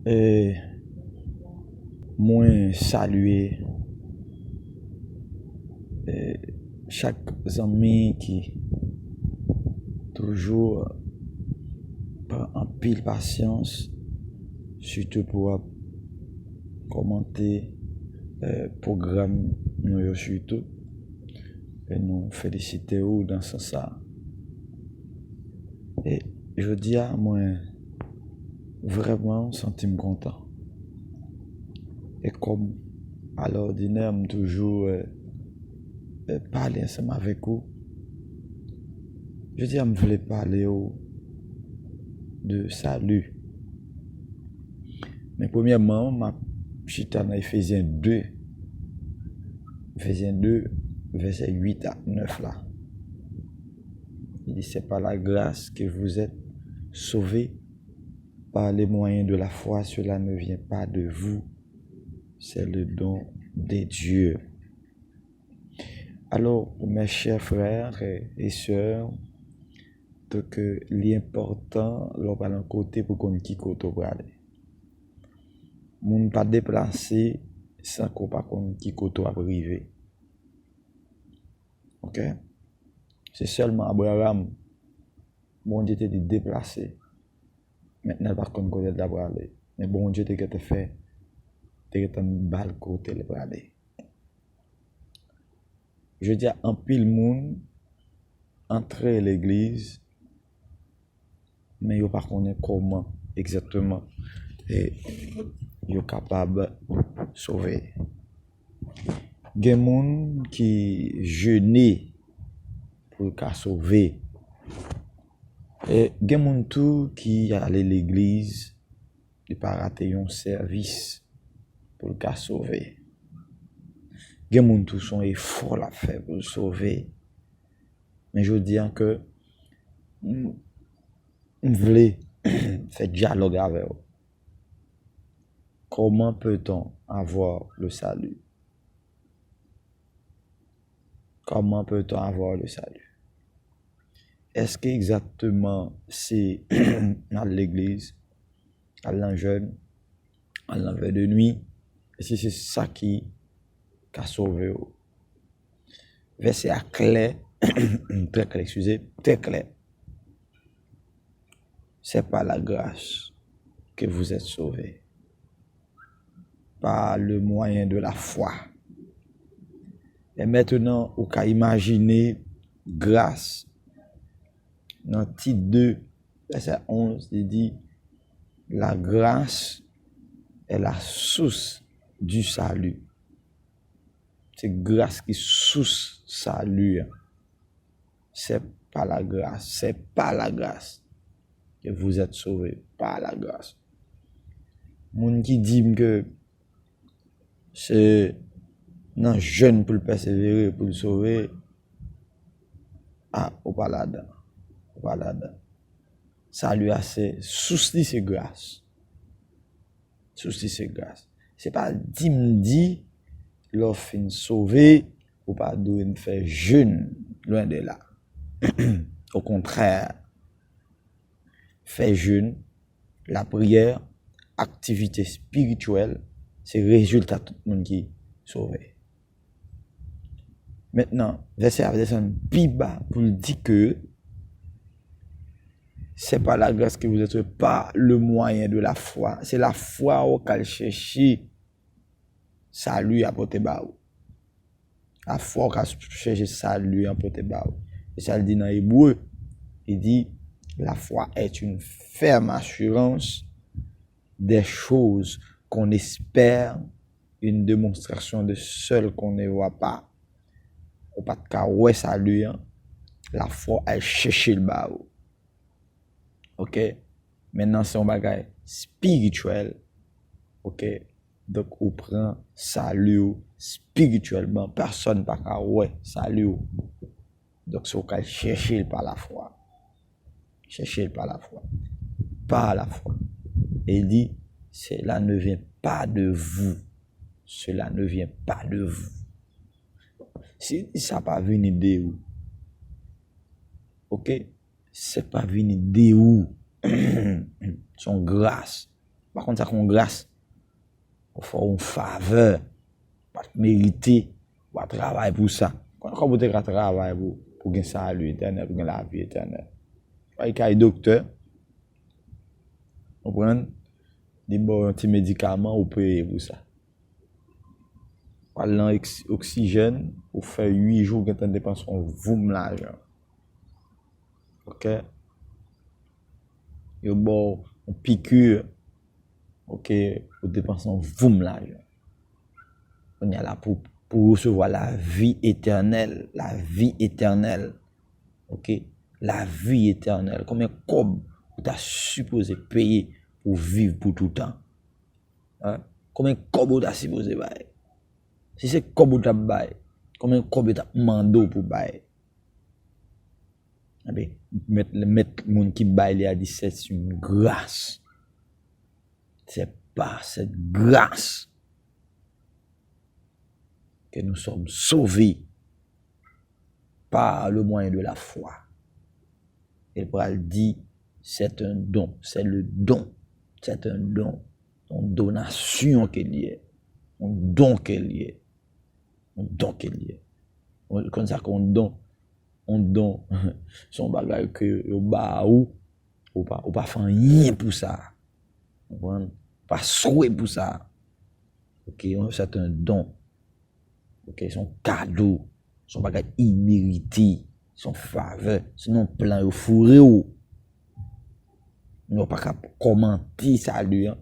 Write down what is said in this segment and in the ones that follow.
Et moi saluer chaque ami qui toujours prend en pile patience, surtout pour commenter programme nous surtout. Et nous féliciter dans ce sens. Et je dis à moi vraiment senti content. Et comme à l'ordinaire, je toujours parler ensemble avec vous. Je dis à me voulais parler de salut. Mais premièrement, ma chita dans Ephésiens 2, verset 8 à 9 là. Il dit, c'est par la grâce que vous êtes sauvés par les moyens de la foi. Cela ne vient pas de vous, c'est le don de Dieu. Alors, mes chers frères et sœurs, donc l'important, l'on va d'un côté pour qu'on qui côté pour aller. Moun pas déplacer sans qu'on pas qu'on qui côté à arriver. OK? C'est seulement Abraham, bon Dieu t'a dit déplacer. Maintenant par contre côté là pour aller. Mais bon Dieu t'a fait t'a balle côté là pour aller. Je dis à un pile monde entrer l'église, mais yo pas connaît comment exactement et yo capable sauver. Gen moun qui jeûner pour qu'a sauver. Et gen moun tout qui aller l'église, il pas rater un service pour qu'a sauver. Gen moun tout son effort la faire pour sauver. Mais je dis que on voulait faire dialogue avec eux. Comment peut-on avoir le salut? Comment peut-on avoir le salut? Est-ce que exactement c'est à l'église, à l'enjeune, à l'envers de nuit? Est-ce que c'est ça qui a sauvé? Verset clair, très clair, excusez, très clair. C'est par la grâce que vous êtes sauvés, par le moyen de la foi. Et maintenant, vous pouvez imaginer grâce. Dans titre 2, verset 11, il dit, la grâce est la source du salut. C'est grâce qui source salut. C'est pas la grâce, c'est pas la grâce que vous êtes sauvés, par la grâce. Moun qui dit que c'est non jeune pour le persévérer, pour le sauver, ou pas là-dedans. Voilà. Salut à c'est souci c'est grâce. Souci c'est grâce. C'est pas dit l'offre sauver ou pas doit faire jeûne loin de là. Au contraire, faire jeûne, la prière, activité spirituelle, c'est résultat tout le monde qui sauvé. Maintenant, verset à descendre plus bas pour dire que c'est pas la grâce que vous êtes, pas le moyen de la foi. C'est la foi au qu'elle cherche salut à porter bas. La foi qu'elle cherche salut à porter bas. Et ça le dit dans Hébreu. Il dit la foi est une ferme assurance des choses qu'on espère, une démonstration de celles qu'on ne voit pas. Ou pas de cas ouais salut. La foi elle cherche le bas. OK? Maintenant, c'est un bagage spirituel. OK? Donc, on prend salut spirituellement. Personne ne peut pas ouais, salut. Donc, c'est qu'on chercher par la foi. Chercher par la foi. Par la foi. Et il dit, cela ne vient pas de vous. Cela ne vient pas de vous. Si ça n'a pas venu de vous. OK? C'est pas venu de où son grâce. Par contre, ça qu'on grâce, on fait une faveur, pas mériter, on va travailler pour ça. Quand vous travaillez pour gagner salut éternel, pour gagner la vie éternelle. Il y a des docteurs, on prend des bons petits médicaments, on paye pour ça. Par l'oxygène, on fait 8 jours que on dépense, on voum l'argent. Ok? Yo bon, on piqûre, ok, on dépense, on voum l'argent. On est là pour recevoir la vie éternelle. La vie éternelle. Ok? La vie éternelle. Combien de cob tu as supposé payer pour vivre pour tout le temps? Hein? Combien de cob tu as supposé payer? Si c'est cob tu as payé, combien de cob tu as demandé pour payer? Mettre mon qui baille a dit c'est une grâce. C'est par cette grâce que nous sommes sauvés par le moyen de la foi. Et Paul dit, c'est un don, c'est le don, c'est un don, une donation qu'il y a, un don qu'il y a, un don qu'il y a. Comme ça qu'on don, son bagage que au bas ou pas faire rien pour ça. Pas souhait pour ça. OK, c'est un don. OK, son cadeau, son bagage immérité, son faveur, sinon plan au fourré ou. Nous pas capable commenter ça lui. Vous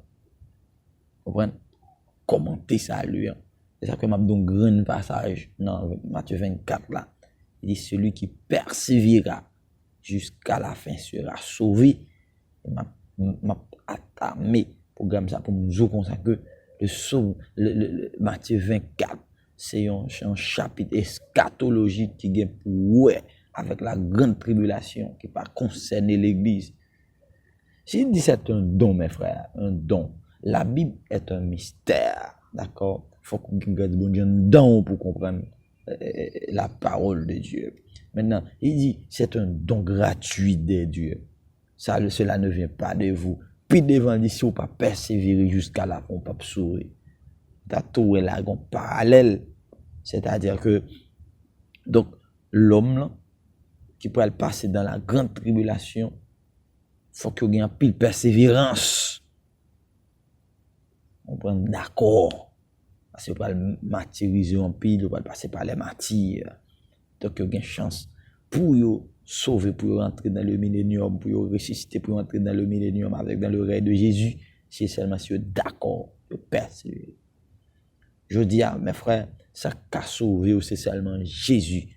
comprenez? Commenter ça lui. C'est ça que m'a donné un grand passage dans Matthieu 24 là. Il dit celui qui persévérera jusqu'à la fin sera sauvé. M'a attamé programme ça pour nous dire comme ça que le Matthieu 24 c'est un chapitre eschatologique qui est pour avec la grande tribulation qui pas concerner l'église. S'il dit c'est un don mes frères, un don. La Bible est un mystère, d'accord? Il faut qu'on garde bon Dieu un don pour comprendre la parole de Dieu. Maintenant, il dit c'est un don gratuit de Dieu. Cela ne vient pas de vous. Puis devant lui, si vous pas persévérer jusqu'à la fin, pas sourire. Tout est là, un parallèle. C'est-à-dire que, donc, l'homme qui peut passer dans la grande tribulation, il faut qu'il y ait un pile persévérance. On prend d'accord. Parce que pas le martyriser en pile, on va passer par les martyrs. Donc, il y a une chance pour vous sauver, pour rentrer dans le millénium, pour vous ressusciter, pour rentrer dans le millénium avec dans le règne de Jésus. C'est seulement si vous êtes d'accord, vous persévérer. Je dis à mes frères, ça qu'a sauvé, c'est seulement Jésus.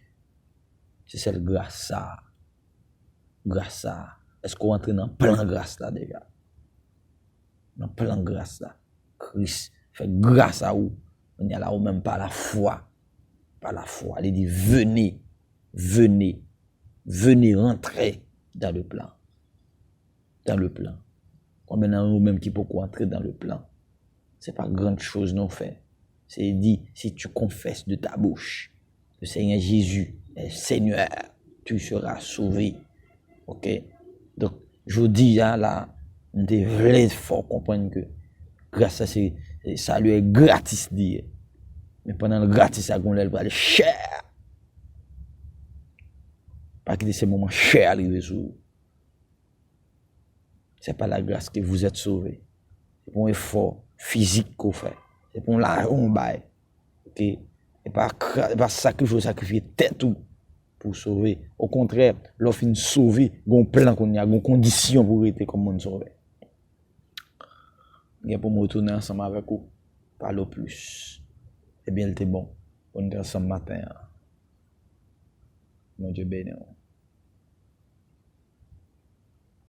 C'est cette grâce-là. Grâce-là. Est-ce qu'on rentre dans plein grâce là déjà? Dans plein grâce là. Christ fait grâce à vous. On y a là ou même par la foi. Par la foi. Il dit venez, venez, venez rentrer dans le plan. Dans le plan. Combien d'entre nous même qui peut entrer dans le plan? C'est pas grande chose non fait. C'est dit, si tu confesses de ta bouche le Seigneur Jésus est Seigneur, tu seras sauvé. Ok? Donc, je vous dis là, on devrait fort comprendre que grâce à ça lui est gratis dire. Mais pendant le gratis, ça va aller cher. Pas que ces moments chers arrivent sur vous. Ce n'est pas la grâce que vous êtes sauvés. C'est pour un effort physique qu'on fait. C'est pour l'argent bail. OK? Et pas sacrifier tête tout pour sauver. Au contraire, l'offre sauver, il y a un plan qu'on y a, une condition pour être comme on sauvé. Et pour me retourner ensemble avec vous, parler plus. Eh bien, il était bon. On est ensemble matin. Mon Dieu béni.